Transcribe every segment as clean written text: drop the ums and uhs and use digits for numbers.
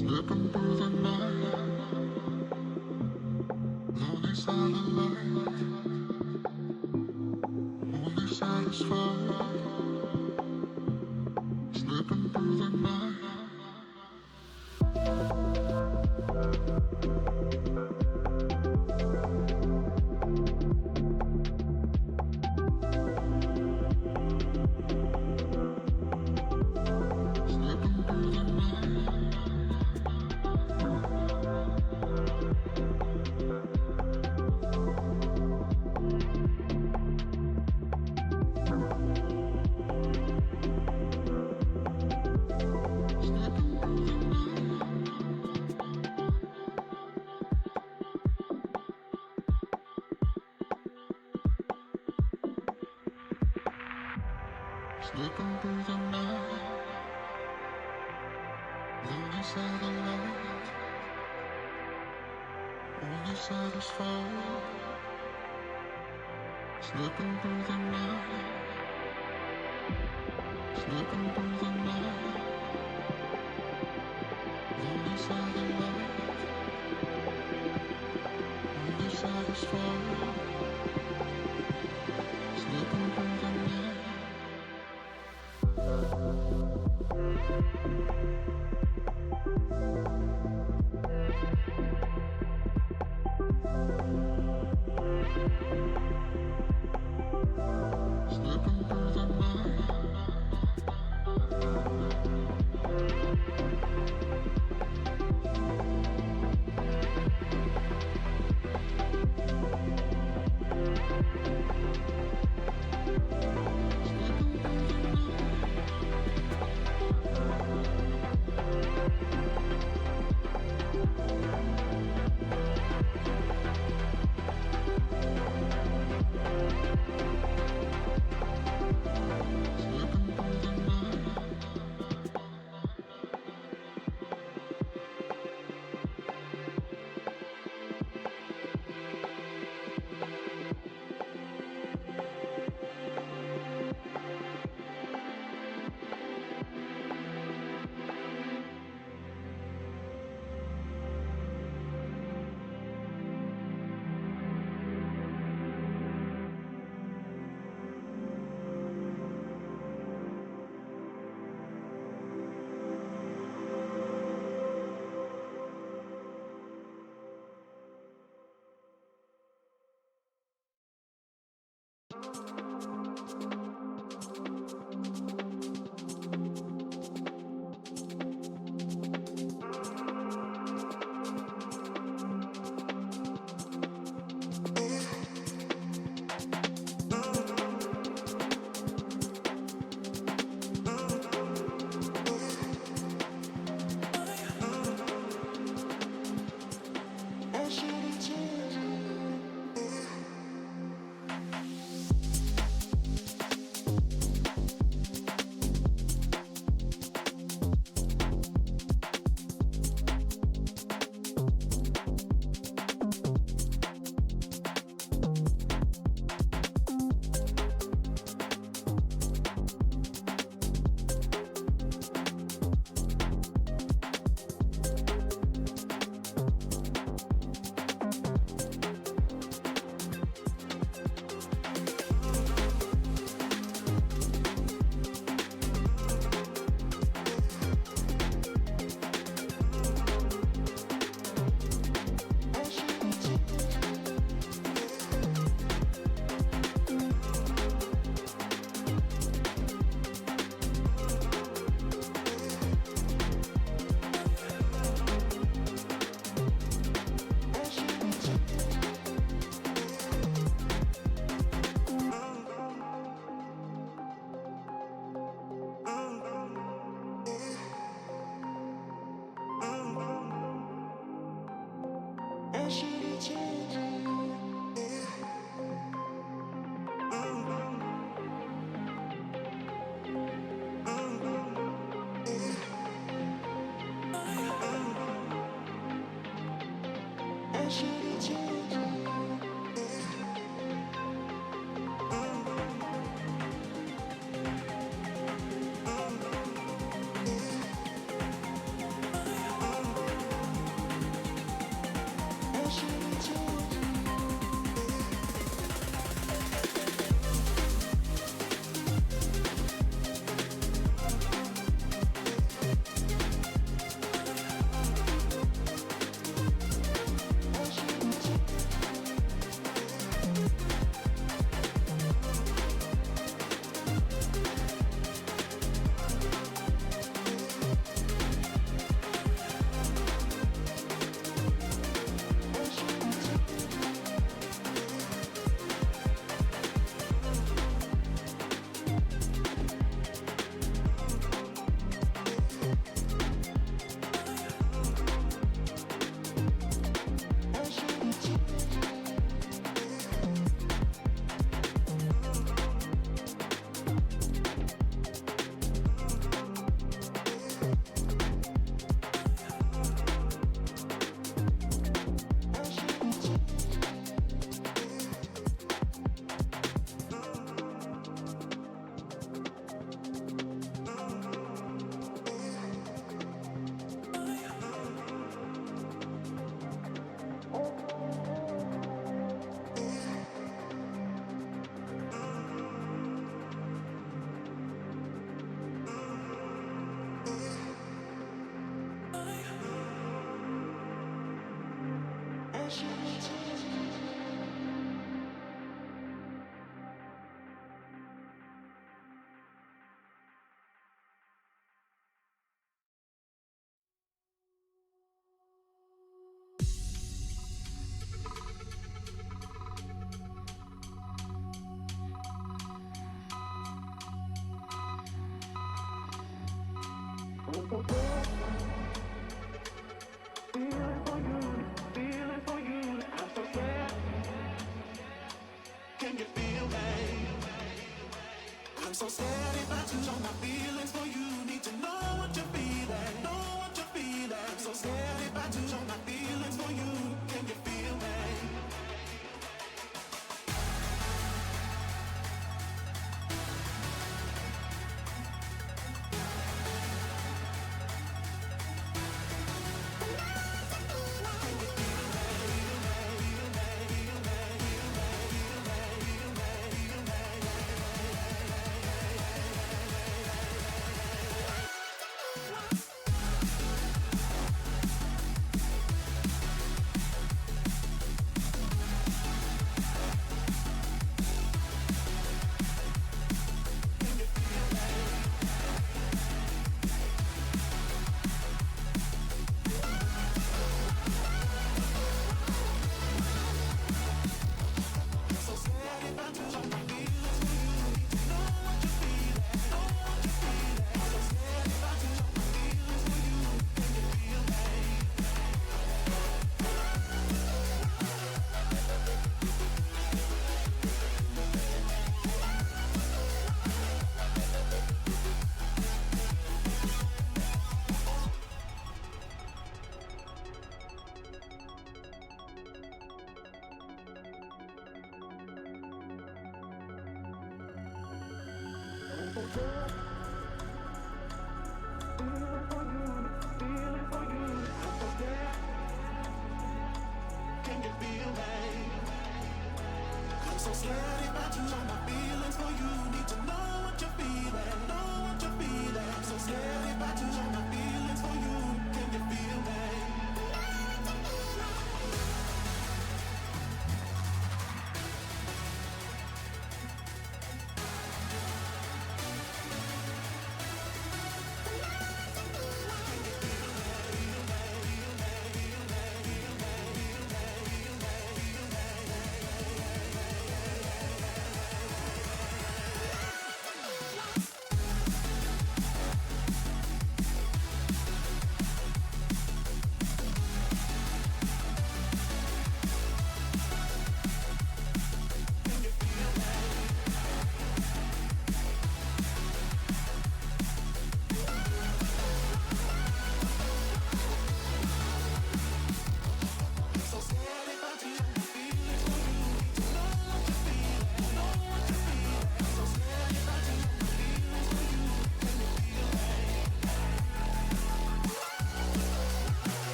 Slipping through the night, lonely satellite, only satisfied. Slipping through the night. Slipping through the night, lonely satellite, only satisfied. Slipping through the night, slipping through the night, lonely satellite, only satisfied. Slipping through the night.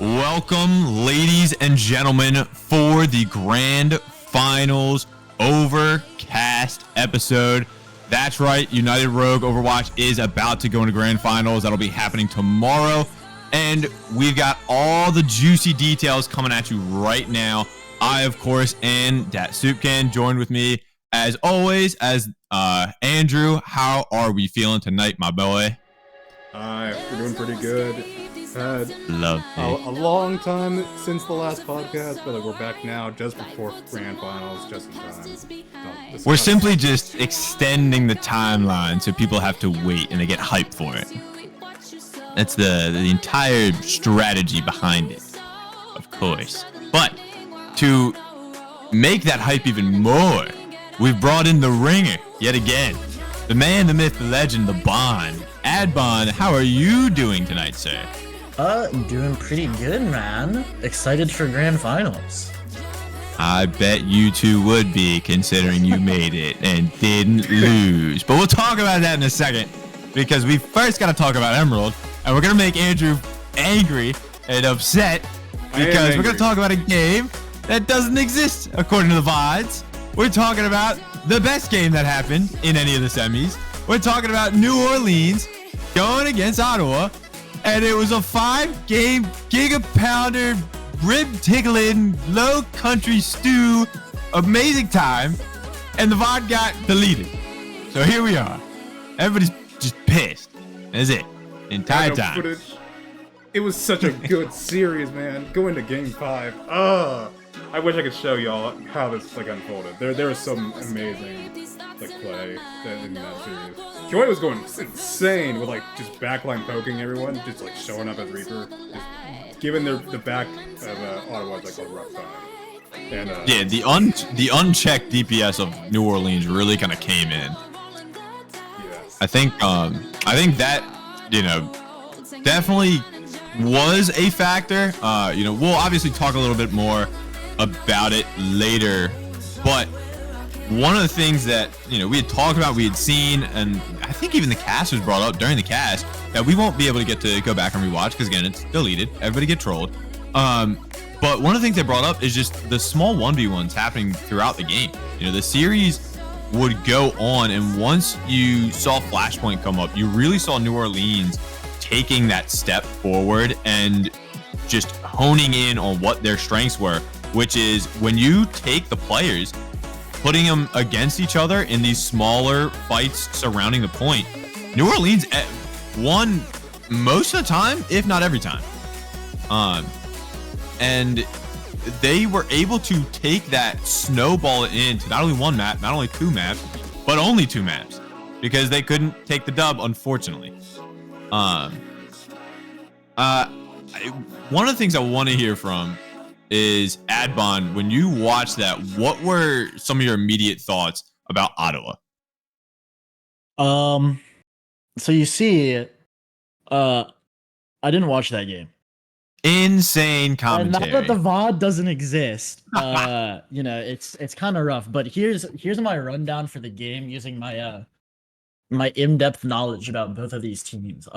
Welcome, ladies and gentlemen, for the Grand Finals Overcast episode. That's right, United Rogue Overwatch is about to go into Grand Finals. That'll be happening tomorrow. And we've got all the juicy details coming at you right now. I, of course, and Dat Soupcan joined with me, as always, as Andrew. How are we feeling tonight, my boy? We're doing pretty good. Love a long time since the last podcast, but we're back now just before Grand Finals, just in time. We're simply just extending the timeline so people have to wait and they get hyped for it. That's the entire strategy behind it, of course. But to make that hype even more, we've brought in the ringer yet again. The man, the myth, the legend, the Bond. Adbon, how are you doing tonight, sir? Doing pretty good, man. Excited for Grand Finals. I bet you two would be, considering you made it and didn't lose. But we'll talk about that in a second. because we first got to talk about Emerald, and we're going to make Andrew angry and upset because we're going to talk about a game that doesn't exist according to the VODs. We're talking about the best game that happened in any of the semis. We're talking about New Orleans going against Ottawa, and it was a 5-game giga-pounder, rib-tickling, low-country stew, amazing time, and the VOD got deleted. So here we are. Everybody's just pissed. That's it. Entire time. Footage. It was such a good series, man. Going to Game 5. I wish I could show y'all how this unfolded. There was some amazing play in that series. Joy was going insane with just backline poking everyone, just showing up as Reaper, just giving the back of Ottawa a rough time. And yeah, the unchecked DPS of New Orleans really kind of came in. Yes. I think that definitely was a factor. We'll obviously talk a little bit more about it later, but one of the things that we had talked about, we had seen, and I think even the cast was brought up during the cast, that we won't be able to get to go back and rewatch because again it's deleted. Everybody get trolled. But one of the things they brought up is just the small 1v1s happening throughout the game. The series would go on, and once you saw Flashpoint come up, you really saw New Orleans taking that step forward and just honing in on what their strengths were, which is when you take the players, putting them against each other in these smaller fights surrounding the point, New Orleans won most of the time, if not every time. And they were able to take that, snowball it into not only one map, not only 2 maps, but only 2 maps, because they couldn't take the dub, unfortunately. One of the things I want to hear from is Adbon. When you watched that, what were some of your immediate thoughts about Ottawa? So you see, I didn't watch that game. Insane commentary. Not that the VOD doesn't exist. It's kind of rough. But here's my rundown for the game using my my in-depth knowledge about both of these teams.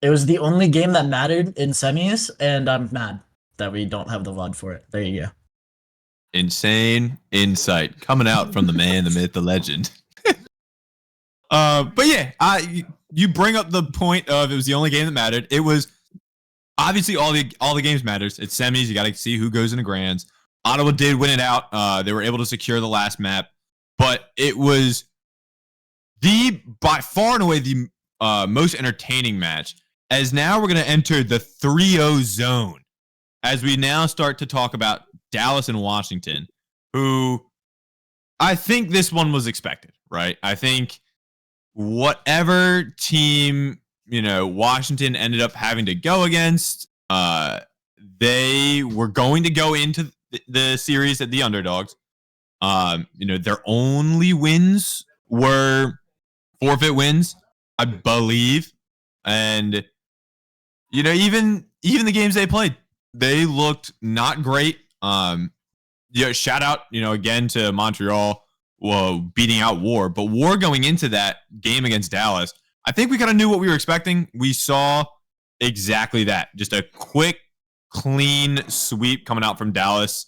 It was the only game that mattered in semis, and I'm mad that we don't have the VOD for it. There you go. Insane insight coming out from the man, the myth, the legend. But yeah, you bring up the point of it was the only game that mattered. It was obviously all the games matters. It's semis. You got to see who goes into grands. Ottawa did win it out. They were able to secure the last map, but it was by far and away the most entertaining match. As now we're going to enter the 3-0 zone as we now start to talk about Dallas and Washington, who I think this one was expected, right? I think whatever team, Washington ended up having to go against, they were going to go into the series at the underdogs. Their only wins were forfeit wins, I believe. And, even the games they played, they looked not great. Shout out, again to Montreal, beating out War. But War going into that game against Dallas, I think we kind of knew what we were expecting. We saw exactly that. Just a quick, clean sweep coming out from Dallas.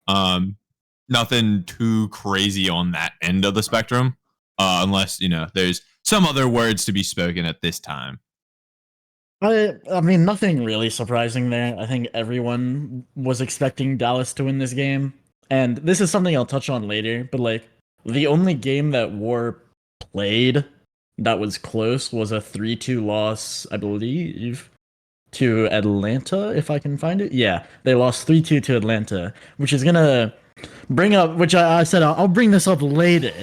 Nothing too crazy on that end of the spectrum, unless, there's some other words to be spoken at this time. I mean, nothing really surprising there. I think everyone was expecting Dallas to win this game. And this is something I'll touch on later, but the only game that War played that was close was a 3-2 loss, I believe, to Atlanta, if I can find it. Yeah, they lost 3-2 to Atlanta, which is going to bring up, which I said I'll bring this up later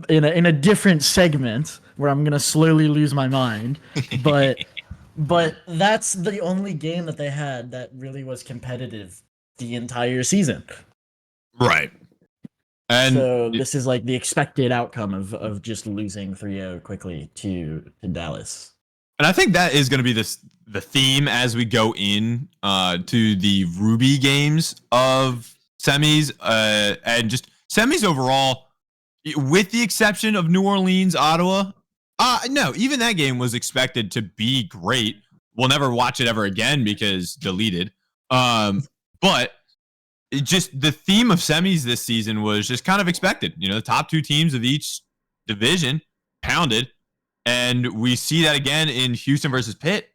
in a different segment where I'm going to slowly lose my mind. But that's the only game that they had that really was competitive the entire season. Right. And so this is the expected outcome of just losing 3-0 quickly to Dallas. And I think that is going to be the theme as we go in to the Ruby games of semis and just semis overall, with the exception of New Orleans, Ottawa. No, even that game was expected to be great. We'll never watch it ever again because deleted. But just the theme of semis this season was just kind of expected. The top two teams of each division pounded, and we see that again in Houston versus Pitt.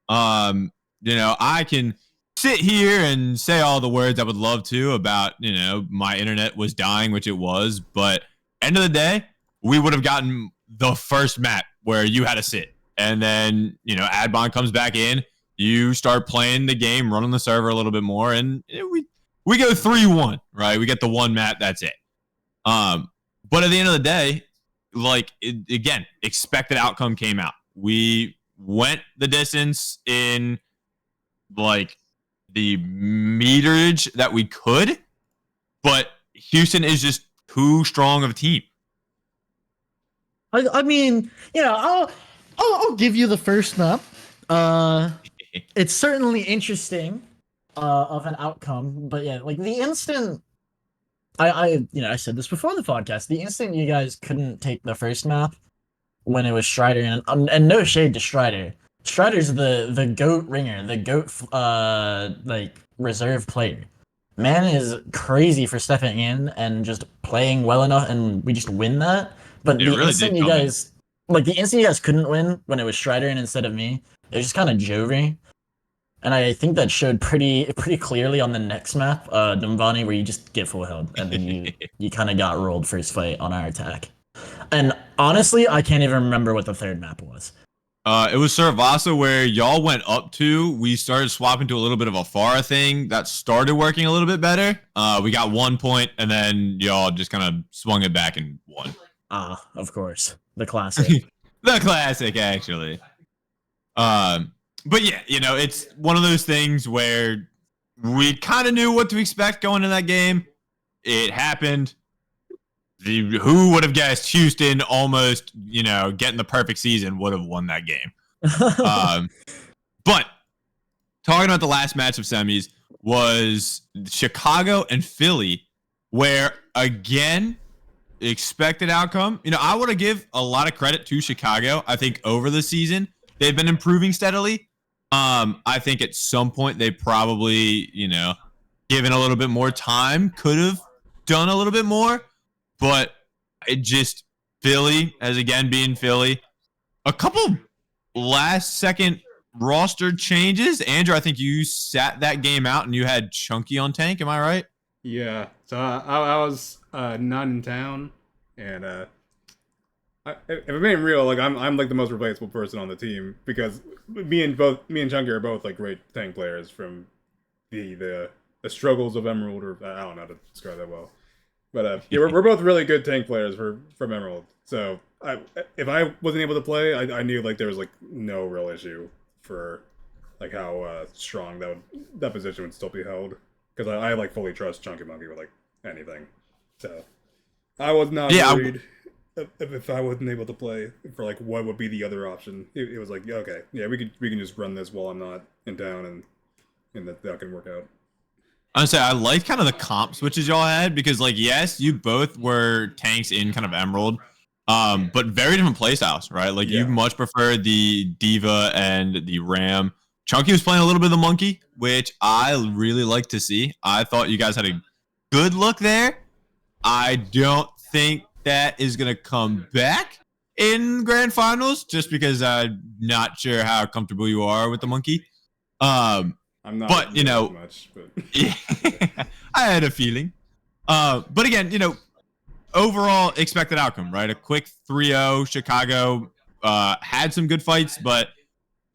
I can sit here and say all the words I would love to about, my internet was dying, which it was, but end of the day, we would have gotten the first map where you had to sit. And then, Adbon comes back in, you start playing the game, running the server a little bit more, and we go 3-1, right? We get the one map, that's it. But at the end of the day, again, expected outcome came out. We went the distance in the meterage that we could, but Houston is just too strong of a team. I mean, I'll give you the first map. It's certainly interesting of an outcome, but yeah, like the instant I said this before the podcast, the instant you guys couldn't take the first map when it was Strider, and no shade to Strider. Strider's the GOAT ringer, the GOAT reserve player. Man is crazy for stepping in and just playing well enough, and we just win that. But the instant you guys couldn't win when it was Strider and instead of me, it was just kind of Jovi. And I think that showed pretty clearly on the next map, Dumbani, where you just get full held, and then you kind of got rolled first fight on our attack. And honestly, I can't even remember what the third map was. It was Saravasa where y'all went up to. We started swapping to a little bit of a Farah thing that started working a little bit better. We got 1 point, and then y'all just kind of swung it back and won. Of course, the classic. The classic, actually. But yeah, it's one of those things where we kind of knew what to expect going into that game. It happened. Who would have guessed Houston almost, getting the perfect season would have won that game. But talking about the last match of semis was Chicago and Philly, where again, expected outcome. I want to give a lot of credit to Chicago. I think over the season, they've been improving steadily. I think at some point they probably, given a little bit more time, could have done a little bit more. But it just Philly, as again being Philly, a couple last second roster changes. Andrew, I think you sat that game out and you had Chunky on tank. Am I right? Yeah. So I was not in town, and if I'm being real, I'm like the most replaceable person on the team because me and Chunky are both like great tank players from the struggles of Emerald, or I don't know how to describe that well. But yeah, we're both really good tank players from Emerald. So if I wasn't able to play, I knew there was no real issue for how strong that position would still be held, because I fully trust Chunky Monkey with anything. So I was not worried if I wasn't able to play for what would be the other option. It was okay, yeah, we can just run this while I'm not in town, and that can work out. Honestly, I like kind of the comp switches y'all had because, yes, you both were tanks in kind of Emerald, but very different playstyles, right? You much prefer the Diva and the Ram. Chunky was playing a little bit of the Monkey, which I really like to see. I thought you guys had a good look there. I don't think that is going to come back in Grand Finals just because I'm not sure how comfortable you are with the Monkey. I'm not, but much, but yeah, I had a feeling. But again, overall expected outcome, right? A quick 3-0. Chicago had some good fights, but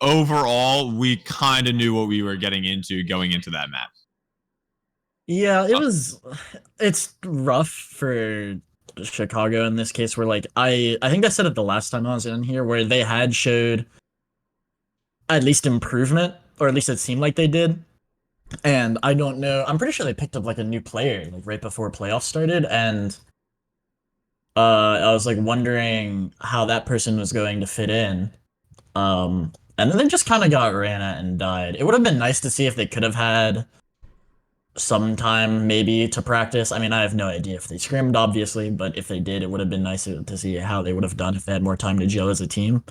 overall, we kind of knew what we were getting into going into that map. Yeah, it's rough for Chicago in this case, where I think I said it the last time I was in here, where they had showed at least improvement, or at least it seemed like they did. And I don't know, I'm pretty sure they picked up a new player right before playoffs started, and I was wondering how that person was going to fit in. And then they just kind of got ran at and died. It would have been nice to see if they could have had sometime maybe to practice. I mean, I have no idea if they scrimmed, obviously, but if they did, it would have been nice to see how they would have done if they had more time to gel as a team.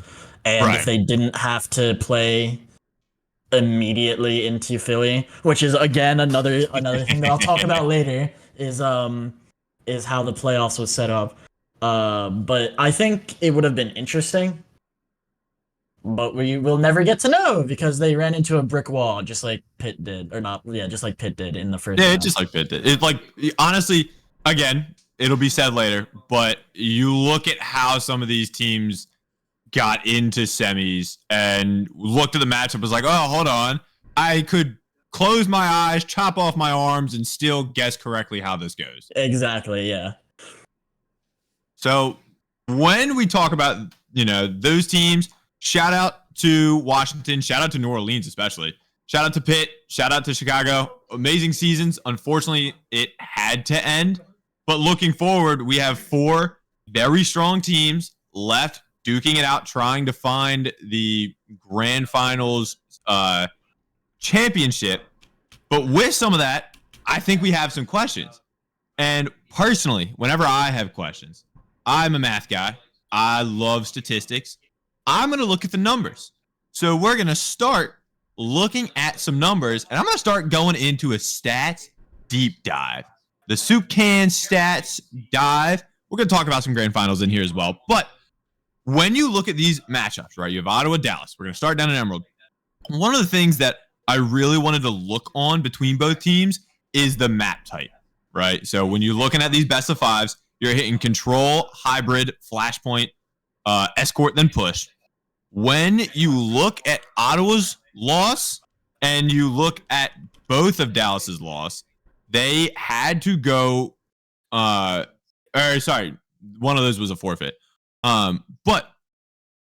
And if Right. they didn't have to play immediately into Philly, which is again another thing that I'll talk about later, is how the playoffs was set up. But I think it would have been interesting, but we will never get to know because they ran into a brick wall just like Pitt did, or not, yeah, just like Pitt did in the first Yeah, it's round. just like Pitt did. It like honestly, again, it'll be said later, but you look at how some of these teams got into semis and looked at the matchup was like, oh, hold on, I could close my eyes, chop off my arms, and still guess correctly how this goes. Exactly, yeah. So when we talk about those teams, shout out to Washington, shout out to New Orleans especially, shout out to Pitt, shout out to Chicago. Amazing seasons. Unfortunately, it had to end. But looking forward, we have 4 very strong teams left duking it out, trying to find the grand finals championship. But with some of that, I think we have some questions. And personally, whenever I have questions, I'm a math guy. I love statistics. I'm going to look at the numbers. So we're going to start looking at some numbers, and I'm going to start going into a stats deep dive. The soup can stats dive. We're going to talk about some grand finals in here as well. But when you look at these matchups, right, you have Ottawa, Dallas. We're going to start down in Emerald. One of the things that I really wanted to look on between both teams is the map type, right? So when you're looking at these best of fives, you're hitting control, hybrid, flashpoint, escort, then push. When you look at Ottawa's loss and you look at both of Dallas's loss, they had to go. Sorry, one of those was a forfeit. But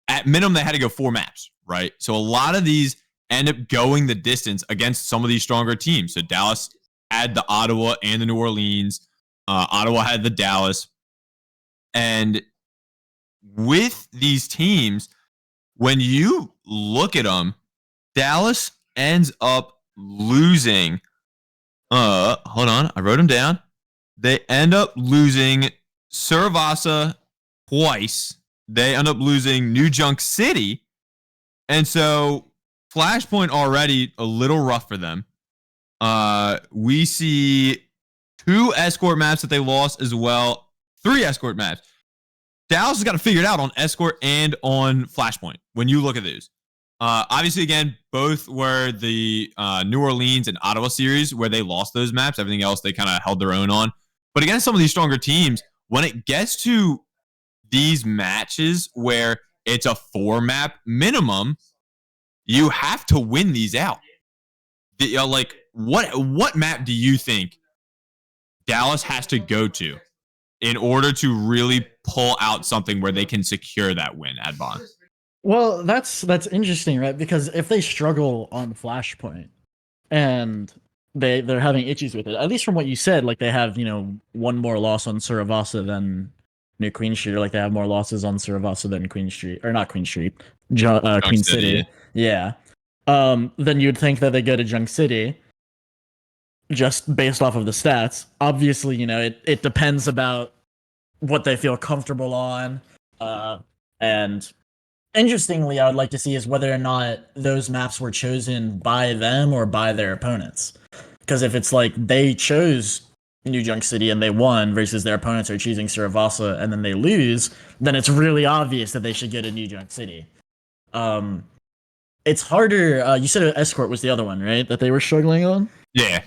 at minimum, they had to go 4 maps, right? So a lot of these end up going the distance against some of these stronger teams. So Dallas had the Ottawa and the New Orleans. Ottawa had the Dallas. And with these teams, when you look at them, Dallas ends up losing. Hold on. I wrote them down. They end up losing Saravasa twice. They end up losing New Junk City. And so Flashpoint already a little rough for them. We see 2 escort maps that they lost as well. 3 escort maps. Dallas has got to figure it out on escort and on Flashpoint when you look at these. Obviously, again, both were the New Orleans and Ottawa series where they lost those maps. Everything else they kind of held their own on. But against some of these stronger teams, when it gets to these matches where it's a 4 map minimum, you have to win these out. Like what map do you think Dallas has to go to in order to really pull out something where they can secure that win, Adbon? Well, that's interesting, right? Because if they struggle on Flashpoint and they're having issues with it, at least from what you said, like they have, one more loss on Saravasa than New Queen Street, or like they have more losses on Saravasa than Queen Street, or not Queen Street, Queen City. Yeah. Then you'd think that they go to Junk City just based off of the stats. Obviously, it depends about what they feel comfortable on. And interestingly, I would like to see is whether or not those maps were chosen by them or by their opponents. Because if it's like they chose New Junk City and they won versus their opponents are choosing Saravasa and then they lose, then it's really obvious that they should go to New Junk City. It's harder. You said Escort was the other one, right? That they were struggling on? Yeah.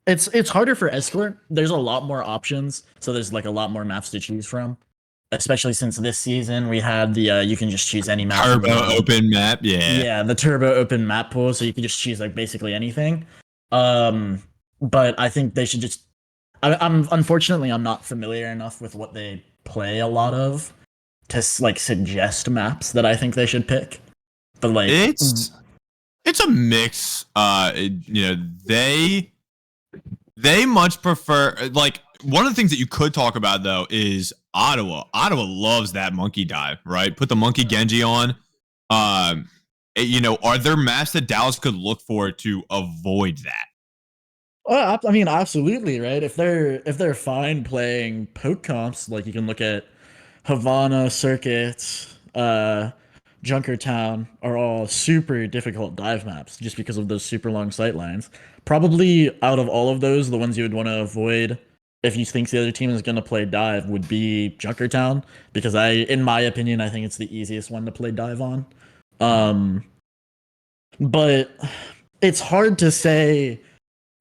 It's harder for Escort. There's a lot more options, so there's like a lot more maps to choose from. Especially since this season we had the you can just choose any map. Turbo open map, yeah. Yeah, the turbo open map pool, so you can just choose like basically anything. But I think they should just. I'm unfortunately I'm not familiar enough with what they play a lot of to like suggest maps that I think they should pick. But like it's a mix. They much prefer, like, one of the things that you could talk about though is Ottawa. Ottawa loves that monkey dive, right? Put the monkey Genji on. Are there maps that Dallas could look for to avoid that? Well, I mean, absolutely, right? If they're fine playing poke comps, like you can look at Havana Circuit, Junkertown are all super difficult dive maps just because of those super long sight lines. Probably out of all of those, the ones you would want to avoid if you think the other team is going to play dive would be Junkertown because in my opinion, I think it's the easiest one to play dive on. Um, but it's hard to say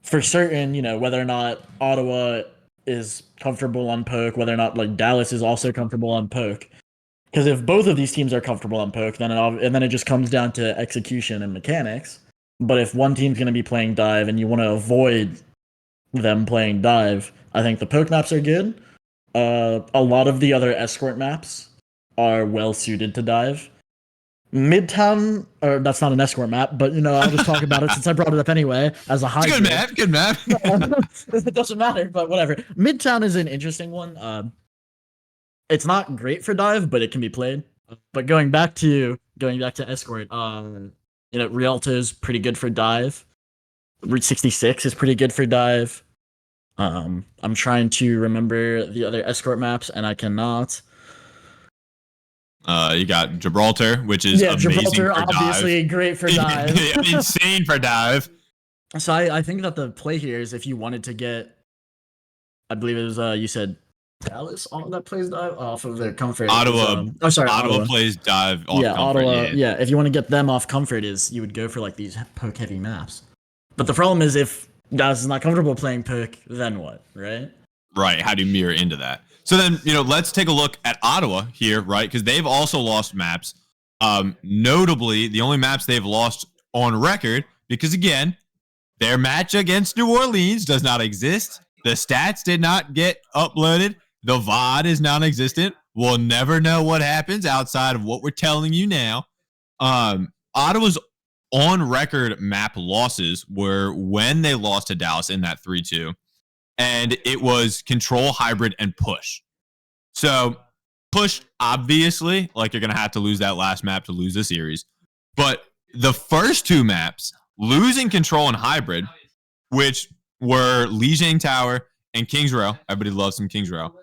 for certain, whether or not Ottawa is comfortable on poke, whether or not like Dallas is also comfortable on poke. Because if both of these teams are comfortable on poke, then it just comes down to execution and mechanics. But if one team's going to be playing dive and you want to avoid them playing dive, I think the poke maps are good. A lot of the other escort maps are well suited to dive. Midtown, or that's not an escort map, but I'll just talk about it since I brought it up anyway as a It's a good hybrid. map. Good map. It doesn't matter, but whatever. Midtown is an interesting one. It's not great for dive, but it can be played. But going back to escort, Rialto's pretty good for dive. Route 66 is pretty good for dive. I'm trying to remember the other escort maps, and I cannot. You got Gibraltar, which is Yeah, amazing Gibraltar, for dive. obviously great for dive. Insane for dive. So I think that the play here is if you wanted to get, I believe it was you said Dallas that plays dive off of their comfort. Ottawa. Sorry, Ottawa Ottawa. plays dive off Yeah, comfort. Ottawa. Yeah. Yeah, if you want to get them off comfort, is you would go for like these poke heavy maps. But the problem is if Dallas is not comfortable playing poke, then what, right? Right. How do you mirror into that? So then, let's take a look at Ottawa here, right? Because they've also lost maps. Notably, the only maps they've lost on record, because again, their match against New Orleans does not exist. The stats did not get uploaded. The VOD is non-existent. We'll never know what happens outside of what we're telling you now. Ottawa's on record map losses were when they lost to Dallas in that 3-2. And it was control, hybrid, and push. So push, obviously, like you're going to have to lose that last map to lose the series. But the first two maps, losing control and hybrid, which were Lijiang Tower and Kings Row. Everybody loves some Kings Row.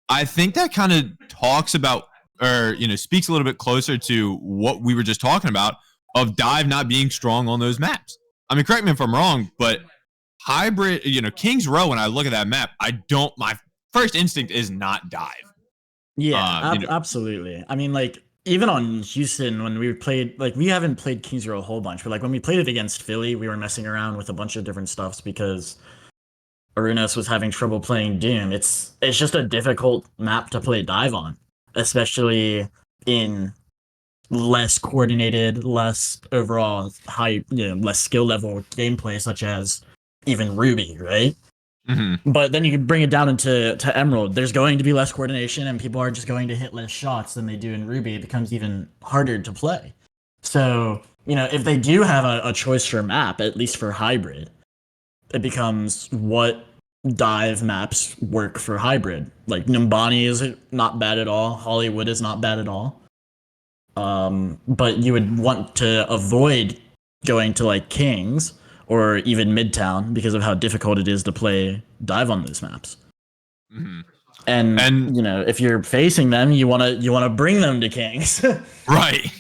I think that kind of talks about, or speaks a little bit closer to what we were just talking about of dive not being strong on those maps. I mean, correct me if I'm wrong, but hybrid, Kings Row. When I look at that map, my first instinct is not dive. Yeah, absolutely. I mean, like even on Houston when we played, like we haven't played Kings Row a whole bunch, but like when we played it against Philly, we were messing around with a bunch of different stuffs because Arunas was having trouble playing Doom. It's just a difficult map to play dive on, especially in less coordinated, less overall high, less skill level gameplay, such as even Ruby, right? Mm-hmm. But then you can bring it down to Emerald. There's going to be less coordination, and people are just going to hit less shots than they do in Ruby. It becomes even harder to play. So, if they do have a choice for map, at least for hybrid, it becomes what dive maps work for hybrid. Like Numbani is not bad at all. Hollywood is not bad at all. But you would want to avoid going to like Kings or even Midtown because of how difficult it is to play dive on those maps. Mm-hmm. And if you're facing them, you wanna bring them to Kings. Right.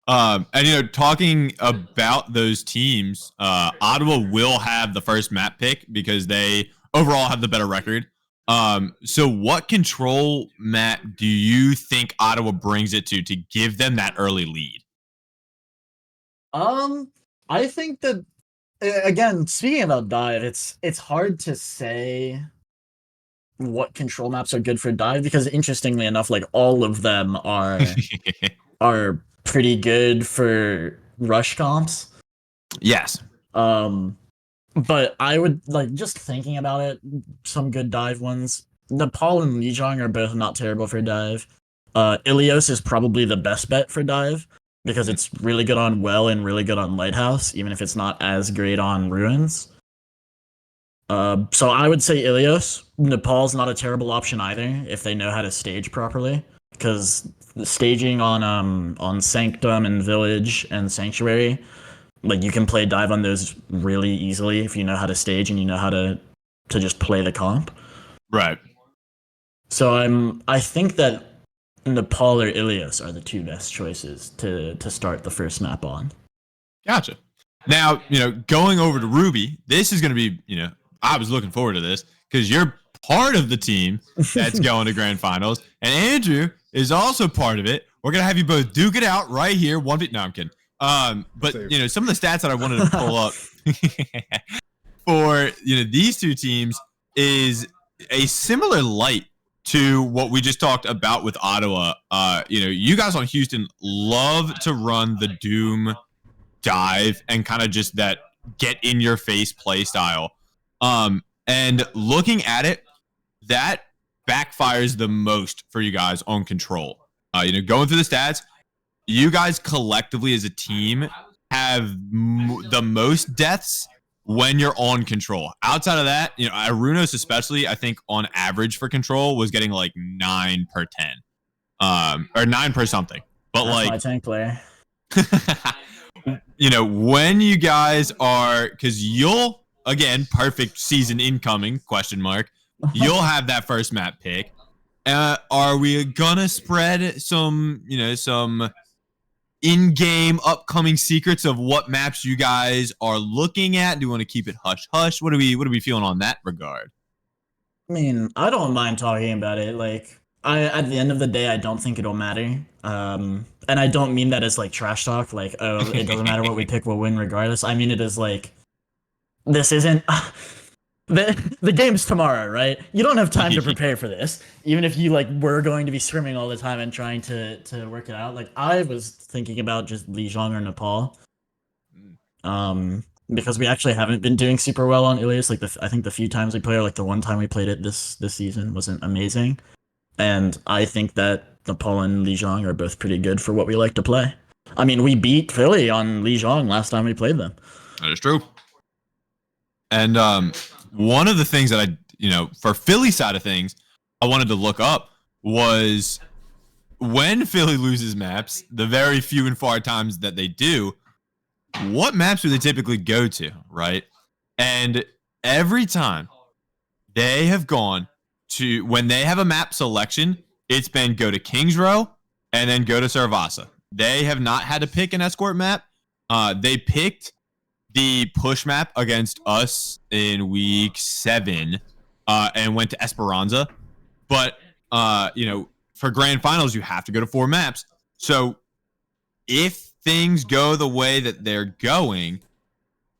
And talking about those teams, Ottawa will have the first map pick because they overall have the better record. So what control map do you think Ottawa brings it to give them that early lead? I think that again, speaking about dive, it's hard to say what control maps are good for dive because interestingly enough, like all of them are pretty good for rush comps. Yes. But I would like just thinking about it, some good dive ones. Nepal and Lijiang are both not terrible for dive. Ilios is probably the best bet for dive because it's really good on well and really good on lighthouse, even if it's not as great on ruins. So I would say Ilios. Nepal's not a terrible option either if they know how to stage properly, because the staging on Sanctum and Village and Sanctuary Like you can play dive on those really easily if you know how to stage and you know how to just play the comp. Right. So I think that Nepal or Ilios are the two best choices to start the first map on. Gotcha. Now, going over to Ruby, this is going to be, I was looking forward to this because you're part of the team that's going to grand finals, and Andrew is also part of it. We're going to have you both duke it out right here. No, I'm kidding. But some of the stats that I wanted to pull up for these two teams is a similar light to what we just talked about with Ottawa. You guys on Houston love to run the Doom dive and kind of just that get in your face play style. And looking at it, that backfires the most for you guys on control. Going through the stats, you guys collectively as a team have the most deaths when you're on control. Outside of that, Arunos especially, I think on average for control was getting like 9 per 10, or 9 per something. But That's like my tank player. When you guys are, because you'll, again, perfect season incoming, question mark, you'll have that first map pick. Are we gonna spread some in-game upcoming secrets of what maps you guys are looking at? Do you want to keep it hush-hush? What are we feeling on that regard? I mean, I don't mind talking about it. Like, at the end of the day, I don't think it'll matter. And I don't mean that as like trash talk. Like, oh, it doesn't matter what we pick, we'll win regardless. I mean it as like, this isn't the game's tomorrow, right? You don't have time to prepare for this. Even if you like were going to be scrimming all the time and trying to work it out. Like, I was thinking about just Lijiang or Nepal. Because we actually haven't been doing super well on Ilias. Like I think the few times we played, or like the one time we played it this season, wasn't amazing. And I think that Nepal and Lijiang are both pretty good for what we like to play. I mean, we beat Philly on Lijiang last time we played them. That is true. And one of the things that for Philly side of things, I wanted to look up was when Philly loses maps, the very few and far times that they do, what maps do they typically go to, right? And every time they have gone to, when they have a map selection, it's been go to Kings Row and then go to Sarvasa. They have not had to pick an escort map. They picked the push map against us in week 7 and went to Esperanza. But, for grand finals, you have to go to 4 maps. So if things go the way that they're going,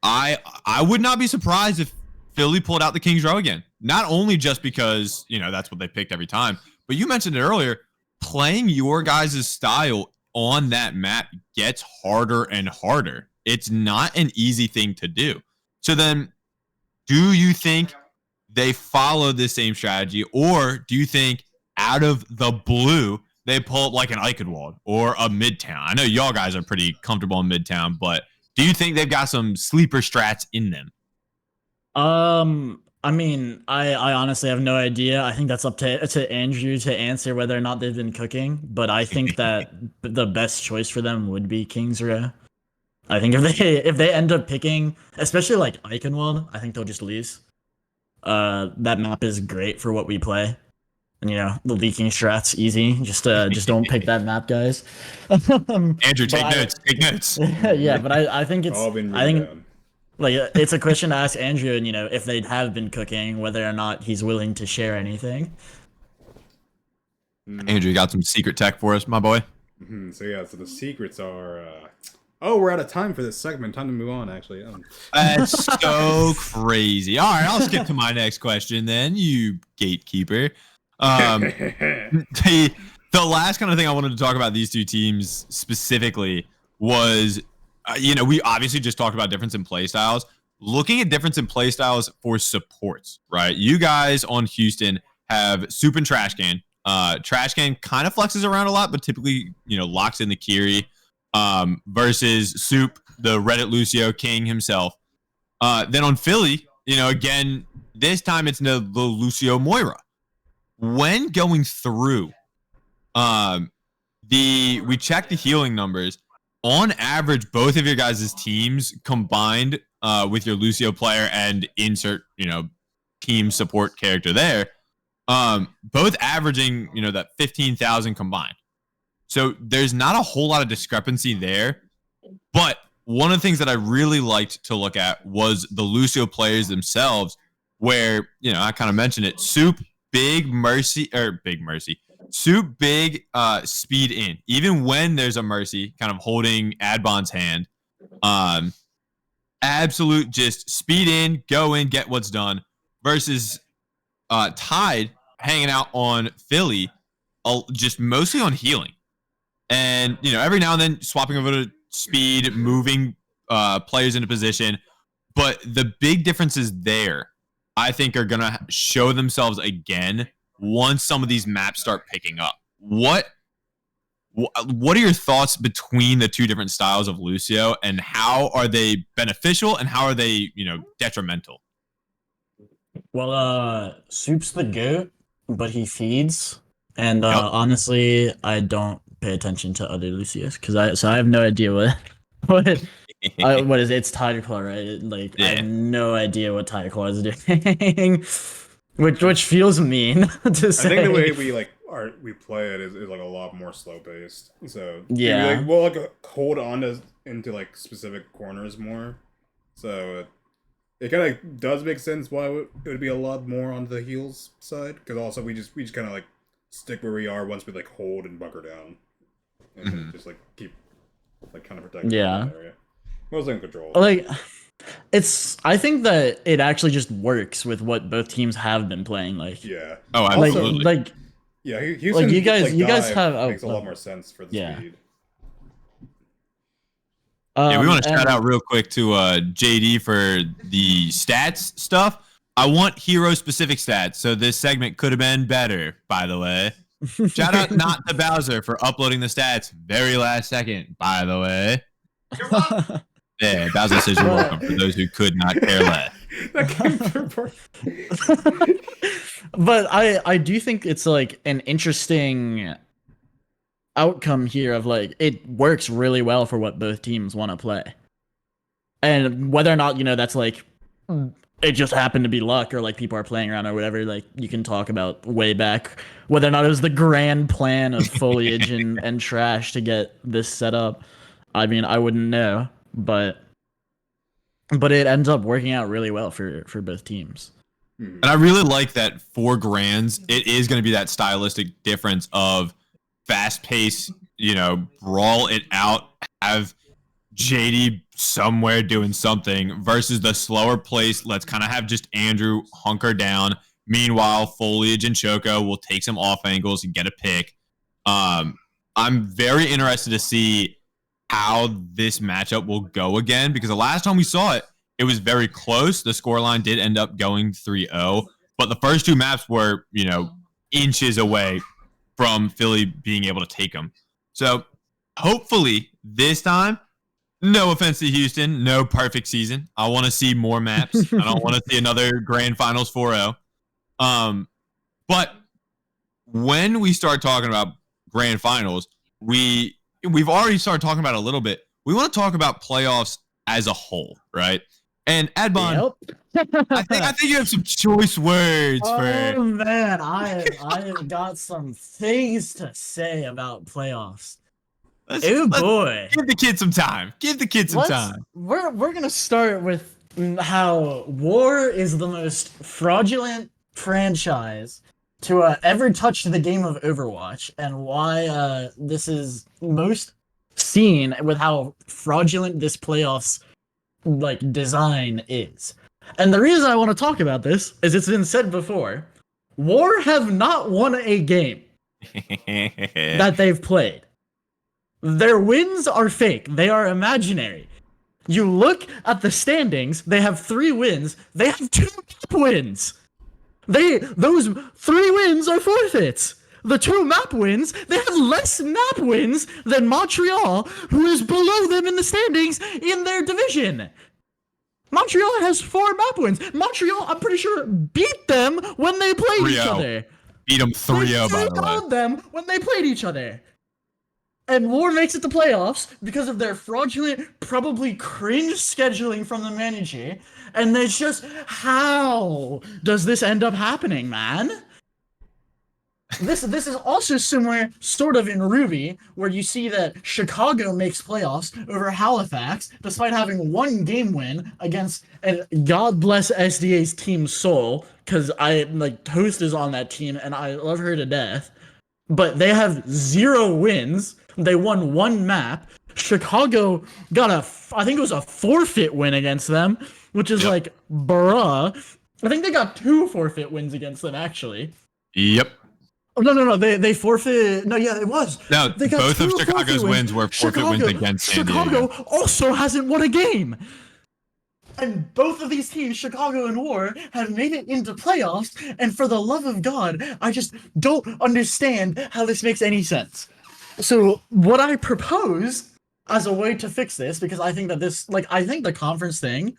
I would not be surprised if Philly pulled out the Kings Row again. Not only just because, that's what they picked every time, but you mentioned it earlier, playing your guys' style on that map gets harder and harder. It's not an easy thing to do. So then, do you think they follow the same strategy, or do you think out of the blue they pull up like an Eichenwald or a Midtown? I know y'all guys are pretty comfortable in Midtown, but do you think they've got some sleeper strats in them? I mean, I honestly have no idea. I think that's up to Andrew to answer whether or not they've been cooking. But I think that the best choice for them would be Kings Row. I think if they end up picking, especially like Eichenwald, I think they'll just lose. That map is great for what we play. And the leaking strat's easy. Just don't pick that map, guys. Andrew, take notes. Take notes. Yeah, but I think it's All been I think down. like it's a question to ask Andrew, and if they have been cooking, whether or not he's willing to share anything. Andrew, you got some secret tech for us, my boy? So the secrets are. Oh, we're out of time for this segment. Time to move on, actually. That's so crazy. All right, I'll skip to my next question then, you gatekeeper. The last kind of thing I wanted to talk about these two teams specifically was, we obviously just talked about difference in play styles. Looking at difference in play styles for supports, right? You guys on Houston have Soup and Trash Can. Trash Can kind of flexes around a lot, but typically, locks in the Kiri. Versus Soup, the Reddit Lucio king himself. Then on Philly, again, this time it's the Lucio Moira. When going through, we check the healing numbers. on average, both of your guys' teams combined with your Lucio player and insert, team support character there, both averaging, that 15,000 combined. So there's not a whole lot of discrepancy there. But one of the things that I really liked to look at was the Lucio players themselves, where, I kind of mentioned it. Soup, big mercy, Soup, big speed in. Even when there's a mercy, kind of holding Adbon's hand. Absolute just speed in, go in, get what's done. Versus Tide hanging out on Philly, just mostly on healing. And, every now and then swapping over to speed, moving players into position. But the big differences there, I think, are going to show themselves again once some of these maps start picking up. What are your thoughts between the two different styles of Lucio, and how are they beneficial and how are they, detrimental? Well, Soup's the goat, but he feeds. And Yep. honestly, I don't pay attention to other Lucius because I have no idea what what is it? It's Tideclaw, right? Like I have no idea what Tideclaw is doing, which feels mean to say. I think the way we play it is like a lot more slow paced. So Yeah. we'll hold on into like specific corners more. So it kind of does make sense why it would be a lot more on the heals side, because also we just kind of like stick where we are once we like hold and bunker down, and just like keep like kind of protecting the area. Mostly in control. Like I think that it actually just works with what both teams have been playing. Like Yeah. Oh, absolutely. Yeah, Houston, like you guys have makes a lot more sense for the speed. We want to shout out real quick to JD for the stats stuff. I want hero-specific stats, so this segment could have been better, by the way. Shout out not to Bowser for uploading the stats very last second, by the way. Yeah, Bowser says you're welcome for those who could not care less. But I do think it's like an interesting outcome here of like it works really well for what both teams want to play, and whether or not that's like it just happened to be luck or like people are playing around or whatever, like you can talk about way back whether or not it was the grand plan of Foliage and Trash to get this set up. I mean, I wouldn't know, but it ends up working out really well for both teams. And I really like that for Grands, it is going to be that stylistic difference of fast pace, brawl it out, have JD somewhere doing something versus the slower pace. Let's kind of have just Andrew hunker down. Meanwhile, Foliage and Choco will take some off angles and get a pick. I'm very interested to see how this matchup will go again, because the last time we saw it, it was very close. The scoreline did end up going 3-0, but the first two maps were, inches away from Philly being able to take them. So hopefully this time, no offense to Houston, no perfect season. I want to see more maps. I don't want to see another Grand Finals 4-0. But when we start talking about Grand Finals, we've already started talking about it a little bit. We want to talk about playoffs as a whole, right? And Adbon, I think you have some choice words for. Oh man, I've got some things to say about playoffs. Boy, give the kid some time. We're gonna start with how War is the most fraudulent franchise to ever touch the game of Overwatch, and why this is most seen with how fraudulent this playoffs design is. And the reason I want to talk about this is it's been said before. War have not won a game that they've played. Their wins are fake. They are imaginary. You look at the standings, they have 3 wins. They have 2 map wins. Those 3 wins are forfeits. The 2 map wins, they have less map wins than Montreal, who is below them in the standings in their division. Montreal has 4 map wins. Montreal, I'm pretty sure, beat them when they played each other. Beat them 3-0, by the way. They them when they played each other. And War makes it to playoffs because of their fraudulent, probably cringe scheduling from the manager. And it's just, how does this end up happening, man? This is also similar, sort of, in Ruby, where you see that Chicago makes playoffs over Halifax, despite having one game win against, and God bless SDA's team Soul, because I like Toast is on that team and I love her to death. But they have 0 wins. They won one map. Chicago got I think it was a forfeit win against them, which is Yep. like, bruh. I think they got 2 forfeit wins against them, actually. Yep. Oh, no. They forfeit. No, yeah, it was. No, They got both of 2 forfeit Chicago's wins were forfeit wins against San Chicago Diego. also hasn't won a game. And both of these teams, Chicago and War, have made it into playoffs. And for the love of God, I just don't understand how this makes any sense. So, what I propose as a way to fix this, because I think that I think the conference thing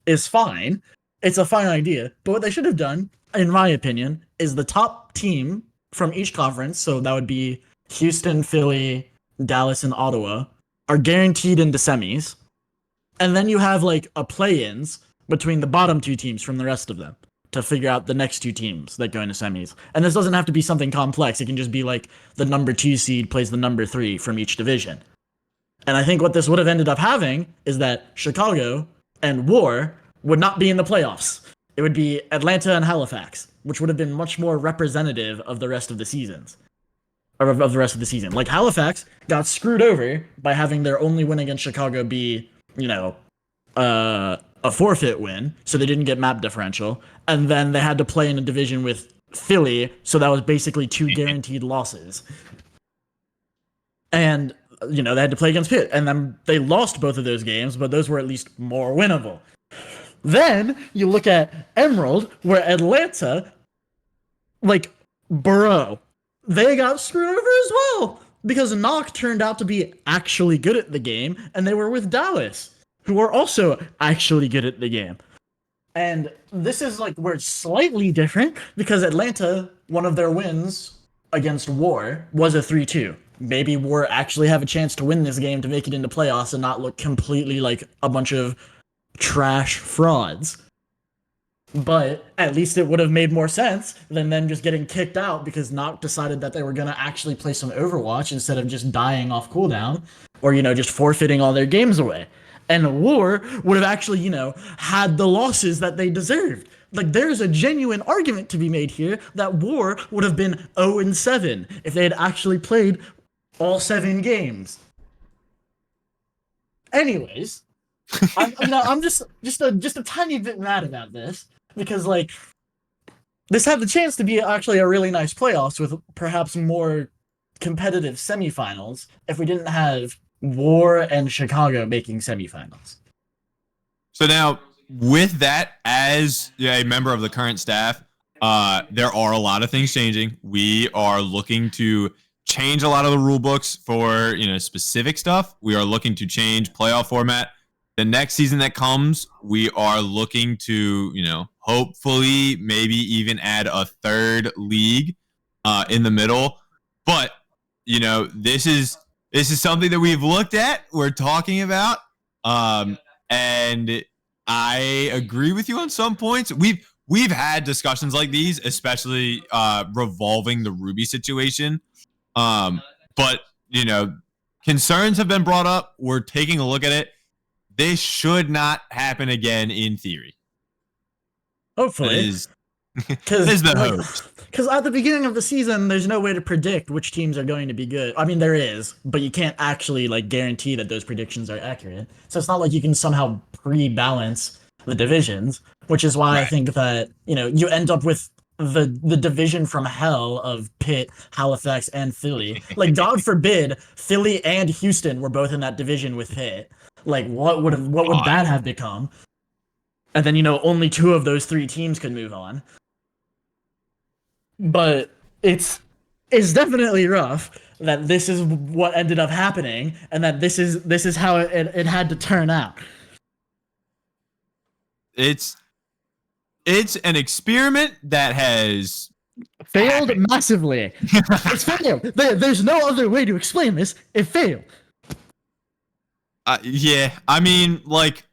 is fine. It's a fine idea. But what they should have done, in my opinion, is the top team from each conference, so that would be Houston, Philly, Dallas, and Ottawa, are guaranteed into semis. And then you have like a play-ins between the bottom 2 teams from the rest of them to figure out the next 2 teams that go into semis. And this doesn't have to be something complex. It can just be like the number 2 seed plays the number 3 from each division. And I think what this would have ended up having is that Chicago and War would not be in the playoffs. It would be Atlanta and Halifax, which would have been much more representative of the rest of the seasons. Or of the rest of the season. Like, Halifax got screwed over by having their only win against Chicago be, a forfeit win, so they didn't get map differential. And then they had to play in a division with Philly, so that was basically 2 guaranteed losses. And they had to play against Pitt, and then they lost both of those games, but those were at least more winnable. Then you look at Emerald, where Atlanta, like, bro, they got screwed over as well because Knock turned out to be actually good at the game, and they were with Dallas, who are also actually good at the game. And this is like where it's slightly different because Atlanta, one of their wins against War was a 3-2. Maybe War actually have a chance to win this game to make it into playoffs and not look completely like a bunch of trash frauds. But at least it would have made more sense than them just getting kicked out because Noct decided that they were going to actually play some Overwatch instead of just dying off cooldown or, just forfeiting all their games away. And War would have actually, had the losses that they deserved. Like, there's a genuine argument to be made here that War would have been 0-7 if they had actually played all 7 games. Anyways, I'm just a tiny bit mad about this because, like, this had the chance to be actually a really nice playoffs with perhaps more competitive semifinals if we didn't have War and Chicago making semifinals. So now, with that, as a member of the current staff, there are a lot of things changing. We are looking to change a lot of the rule books for specific stuff. We are looking to change playoff format. The next season that comes, we are looking to hopefully maybe even add a 3rd league in the middle. But this is something that we've looked at. We're talking about, and I agree with you on some points. We've had discussions like these, especially revolving the Ruby situation. But concerns have been brought up. We're taking a look at it. This should not happen again in theory. Hopefully. Because the hope. Because at the beginning of the season, there's no way to predict which teams are going to be good. I mean, there is, but you can't actually guarantee that those predictions are accurate. So it's not like you can somehow pre-balance the divisions, which is why I think that you end up with the division from hell of Pitt, Halifax, and Philly. Like, God forbid, Philly and Houston were both in that division with Pitt. Like, what would that have become? And then only 2 of those 3 teams could move on. But it's definitely rough that this is what ended up happening, and that this is how it had to turn out. It's an experiment that has Failed happened. massively. It's failed. There's no other way to explain this. It failed. Yeah, I mean, like,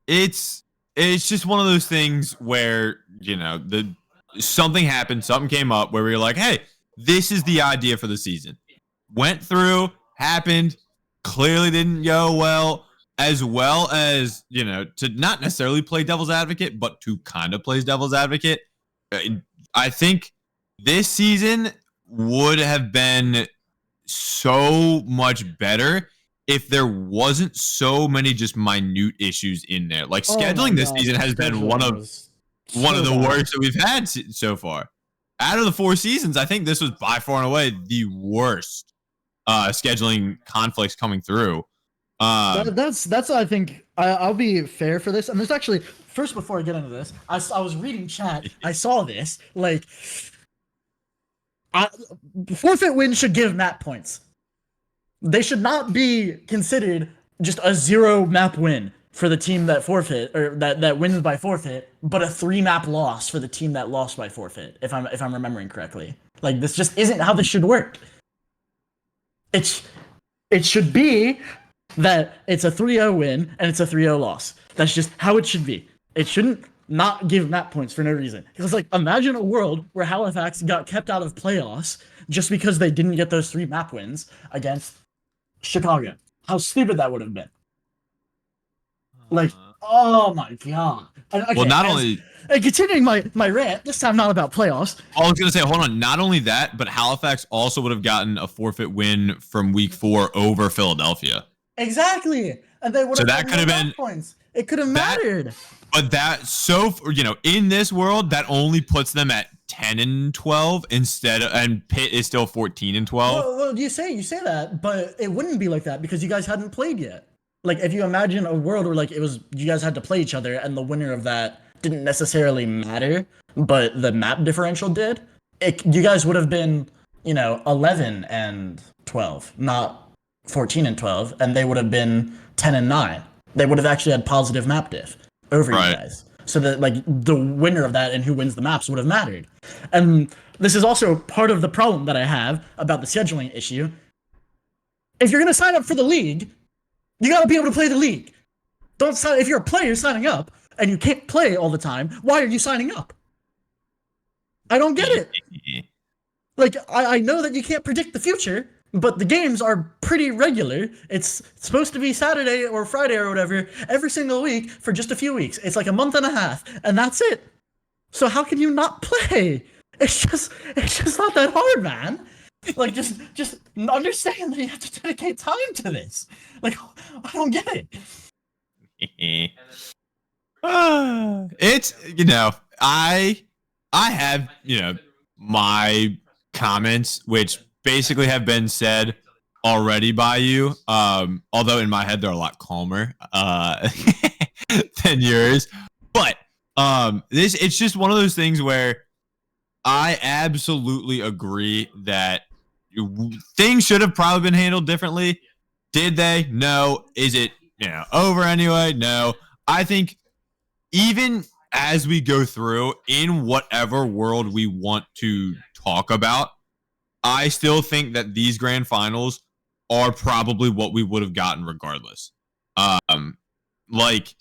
it's just one of those things where the something happened, something came up where we were like, hey, this is the idea for the season. Went through, happened, clearly didn't go well as to not necessarily play devil's advocate, but to kind of play devil's advocate. I think this season would have been so much better if there wasn't so many just minute issues in there. Like Oh my scheduling this god, season the has been one scheduling of was one of so the bad. worst that we've had so far. Out of the 4 seasons, I think this was by far and away the worst scheduling conflicts coming through. That's I think I'll be fair for this. And there's actually first before I get into this, I was reading chat. I saw this like I, forfeit win should give map points. They should not be considered just a 0 map win for the team that forfeit or that wins by forfeit, but a 3 map loss for the team that lost by forfeit. If I'm remembering correctly, like this just isn't how this should work. It's it should be that it's a 3-0 win and it's a 3-0 loss. That's just how it should be. It shouldn't not give map points for no reason. Because like imagine a world where Halifax got kept out of playoffs just because they didn't get those 3 map wins against Chicago. How stupid that would have been. Like, oh my god. And, okay, Well, not only and continuing my rant, this time not about playoffs. I was gonna say, hold on. Not only that, but Halifax also would have gotten a forfeit win from Week 4 over Philadelphia. Exactly. And they would So have that could have been points. It could have that, mattered. but in this world, that only puts them at 10-12 and Pitt is still 14-12. Well, you say that, but it wouldn't be like that because you guys hadn't played yet. Like if you imagine a world where like it was you guys had to play each other and the winner of that didn't necessarily matter, but the map differential did. You guys would have been 11 and 12, not 14 and 12, and they would have been 10 and 9. They would have actually had positive map diff over Right. you guys. So that like the winner of that and who wins the maps would have mattered. And this is also part of the problem that I have about the scheduling issue. If you're gonna sign up for the league, you gotta be able to play the league. Don't sign if you're a player signing up and you can't play all the time. Why are you signing up? I don't get it. Like I know that you can't predict the future, but the games are pretty regular. It's supposed to be Saturday or Friday or whatever every single week for just a few weeks. It's like a month and a half, and that's it. So how can you not play? It's just not that hard, man. Like just understand that you have to dedicate time to this. Like I don't get it. It's I have my comments which basically have been said already by you, although in my head they're a lot calmer than yours, but it's just one of those things where I absolutely agree that things should have probably been handled differently. Did they? No. Is it over anyway? No. I think even as we go through in whatever world we want to talk about, I still think that these grand finals are probably what we would have gotten regardless. Like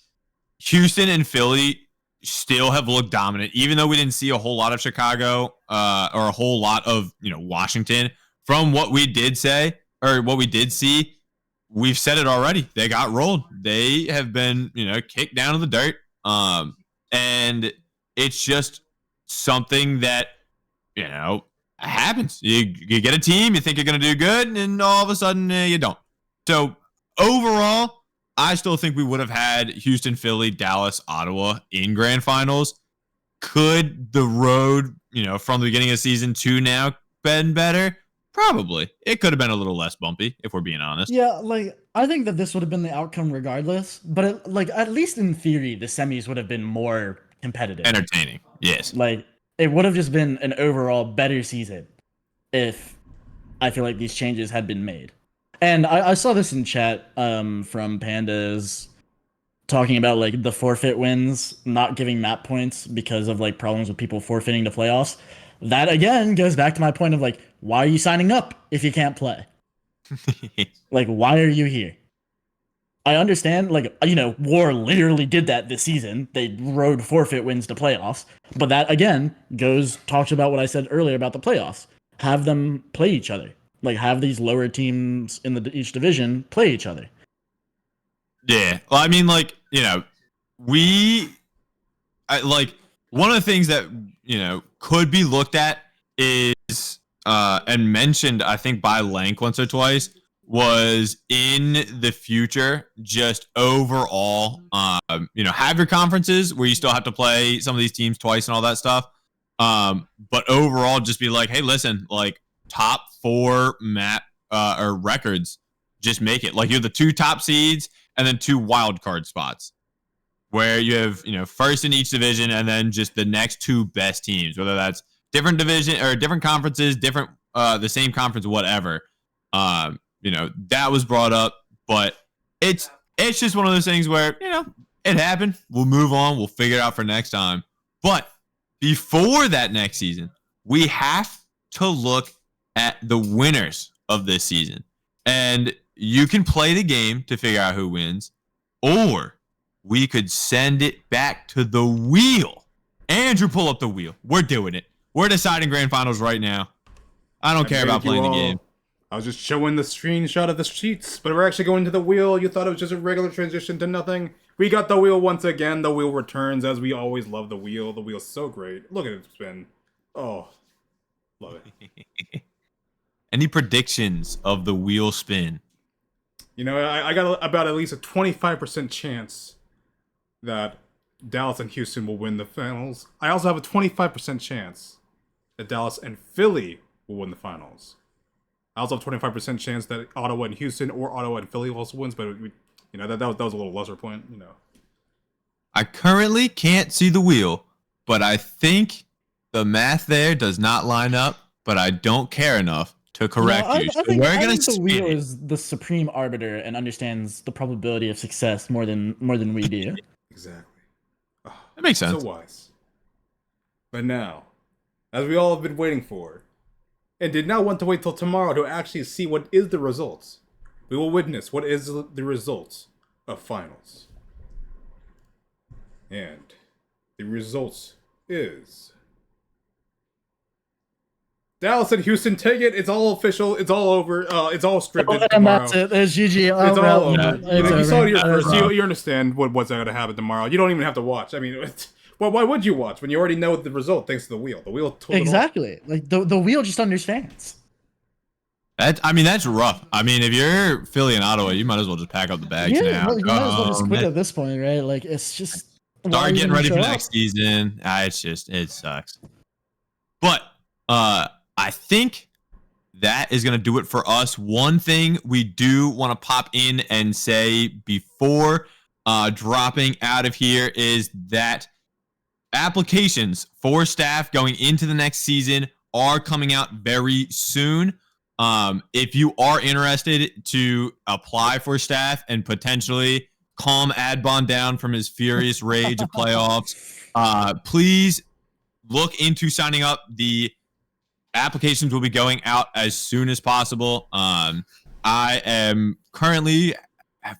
Houston and Philly still have looked dominant, even though we didn't see a whole lot of Chicago or a whole lot of Washington. From what we did say or what we did see, we've said it already. They got rolled. They have been kicked down to the dirt. And it's just something that happens. You get a team, you think you're going to do good, and all of a sudden you don't. So overall, I still think we would have had Houston, Philly, Dallas, Ottawa in grand finals. Could the road, from the beginning of the season to now been better? Probably. It could have been a little less bumpy, if we're being honest. Yeah, like I think that this would have been the outcome regardless, but like at least in theory, the semis would have been more competitive, entertaining. Yes, like it would have just been an overall better season if I feel like these changes had been made. And I saw this in chat from Panda's talking about like the forfeit wins, not giving map points because of like problems with people forfeiting to playoffs. That again goes back to my point of like, why are you signing up if you can't play? Like, why are you here? I understand, like, War literally did that this season. They rode forfeit wins to playoffs. But that, again, talks about what I said earlier about the playoffs. Have them play each other. Like, have these lower teams in each division play each other. Yeah. Well, I mean, like, like, one of the things that, could be looked at is, and mentioned, I think, by Lank once or twice, was in the future, just overall, have your conferences where you still have to play some of these teams twice and all that stuff. But overall, just be like, hey, listen, like, top 4 map or records, just make it. Like, you're the 2 top seeds and then 2 wild card spots where you have, first in each division and then just the next 2 best teams, whether that's different division or different conferences, different, the same conference, whatever. That was brought up, but it's just one of those things where, it happened. We'll move on. We'll figure it out for next time. But before that next season, we have to look at the winners of this season. And you can play the game to figure out who wins, or we could send it back to the wheel. Andrew, pull up the wheel. We're doing it. We're deciding grand finals right now. I don't care about playing the game. I was just showing the screenshot of the sheets, but we're actually going to the wheel. You thought it was just a regular transition to nothing. We got the wheel once again. The wheel returns, as we always love the wheel. The wheel's so great. Look at it spin. Oh, love it. Any predictions of the wheel spin? I got about at least a 25% chance that Dallas and Houston will win the finals. I also have a 25% chance that Dallas and Philly will win the finals. I also have 25% chance that Ottawa and Houston or Ottawa and Philly also wins, but that was a little lesser point. I currently can't see the wheel, but I think the math there does not line up. But I don't care enough to correct you. I think the wheel is the supreme arbiter and understands the probability of success more than we do. Exactly. Oh, that makes sense. So wise. But now, as we all have been waiting for, and did not want to wait till tomorrow to actually see what is the results, we will witness what is the results of finals. And the results is Dallas and Houston take it. It's all official. It's all over. It's all scripted. And that's it. It's GG. It's all over. You saw it here It's first. You understand what's going to happen tomorrow. You don't even have to watch. I mean, why would you watch when you already know the result thanks to the wheel? The wheel told exactly. Like the wheel just understands. That's rough. I mean, if you're Philly and Ottawa, you might as well just pack up the bags now. You might as well just quit at this point, right? Like, it's just start getting ready for next season. It sucks. But I think that is going to do it for us. One thing we do want to pop in and say before dropping out of here is that applications for staff going into the next season are coming out very soon. If you are interested to apply for staff and potentially calm Adbon down from his furious rage of playoffs, please look into signing up. The applications will be going out as soon as possible. I am currently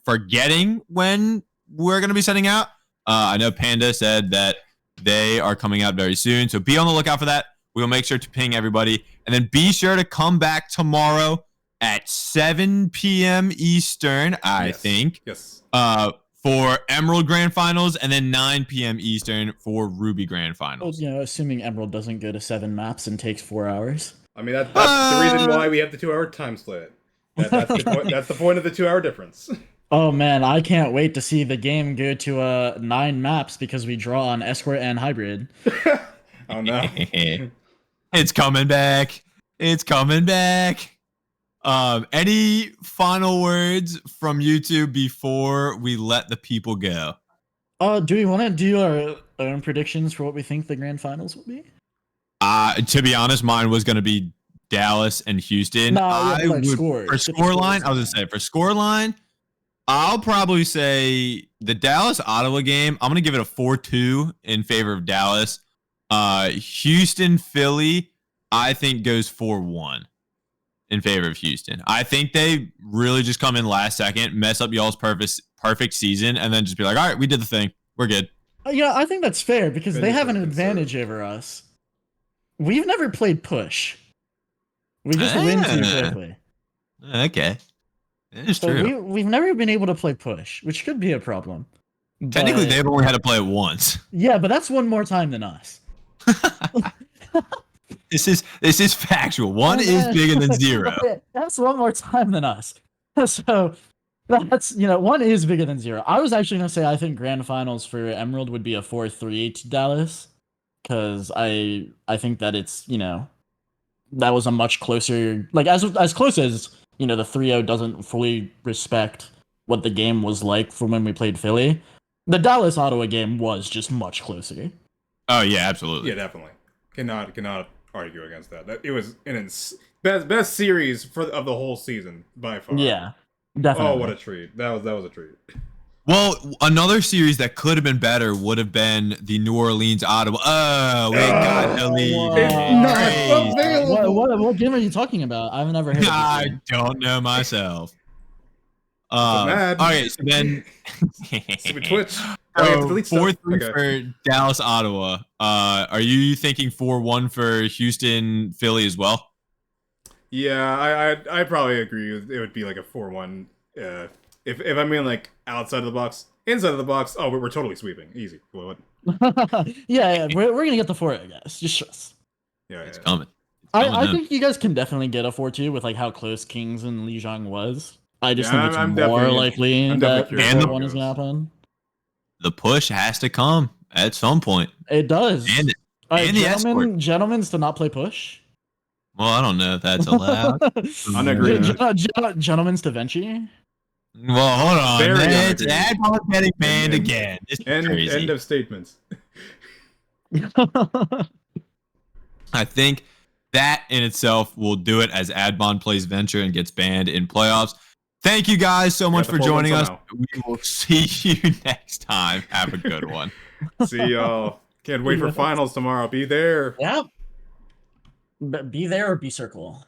forgetting when we're going to be sending out. I know Panda said that they are coming out very soon, so be on the lookout for that. We'll make sure to ping everybody. And then be sure to come back tomorrow at 7 p.m. Eastern, I think. Yes. For Emerald Grand Finals, and then 9 p.m. Eastern for Ruby Grand Finals. Well, assuming Emerald doesn't go to 7 maps and takes 4 hours. I mean, that's the reason why we have the 2-hour time split. That's the point. That's the point of the 2-hour difference. Oh man, I can't wait to see the game go to 9 maps because we draw on Escort and Hybrid. Oh no. It's coming back. It's coming back. Any final words from you two before we let the people go? Do we want to do our own predictions for what we think the grand finals will be? To be honest, mine was going to be Dallas and Houston. No, like for scoreline, I was going to say for scoreline, I'll probably say the Dallas Ottawa game. I'm gonna give it a 4-2 in favor of Dallas. Houston Philly, I think goes 4-1 in favor of Houston. I think they really just come in last second, mess up y'all's perfect season, and then just be like, all right, we did the thing. We're good. Yeah, I think that's fair because they Finish have as an advantage over us. We've never played push. We just win too quickly. Okay. That is So true. we've never been able to play push, which could be a problem. Technically, But they've only had to play it once. yeah, but that's one more time than us. This is factual. One is bigger than zero. That's one more time than us. So that's one is bigger than zero. I was actually gonna say I think grand finals for Emerald would be a 4-3 to Dallas because I think that it's that was a much closer like as close as the 3-0 doesn't fully respect what the game was like from when we played Philly. The Dallas Ottawa game was just much closer. Oh yeah, absolutely. Yeah, definitely. Cannot argue against that. It was an best series of the whole season by far. Yeah, definitely. Oh, what a treat! That was a treat. Well, another series that could have been better would have been the New Orleans Ottawa. Oh, it got deleted. It's not Crazy. available. What game are you talking about? I've never heard of this I game. don't know myself. So mad. Okay, so then Stupid Twitch. Oh, you have to delete stuff. 4-3 Okay. for Dallas Ottawa. Are you thinking 4-1 for Houston Philly as well? Yeah, I probably agree. It would be like a 4-1. If I mean like outside of the box, inside of the box. Oh, we're totally sweeping. Easy. What? Yeah, we're gonna get the 4, I guess. Just trust. Yeah, It's yeah. coming. I think you guys can definitely get a 4-2 with like how close Kings and Lijiang was. I just Yeah, think it's I'm more definitely- likely I'm that definitely the curious how it 4-1 is goes. gonna happen. The push has to come at some point. It does. And All right, and the escort. gentlemen's to not play push. Well, I don't know if that's allowed. Unagreed. Gentlemen's to Venture. Well, hold on. Very It's unagreed. Adball getting banned And- again. This is End crazy. of statements. I think that in itself will do it as Adbon plays Venture and gets banned in playoffs. Thank you guys so much the for 4-1 joining us. somehow. We will see you next time. Have a good one. See y'all. Can't wait for finals tomorrow. Be there. Yeah. Be there or be circle.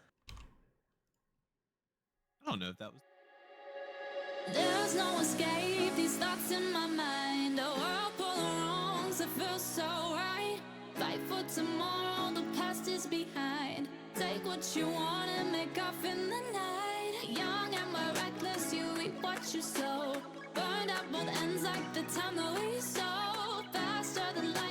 I don't know if that was. There's no escape, these thoughts in my mind. A whirlpool of wrongs, it feels so right. Fight for tomorrow, the past is behind. Take what you want and make off in the night. Young and reckless, you reap what you sow. Burned out both ends like the time that we sow. Faster than light.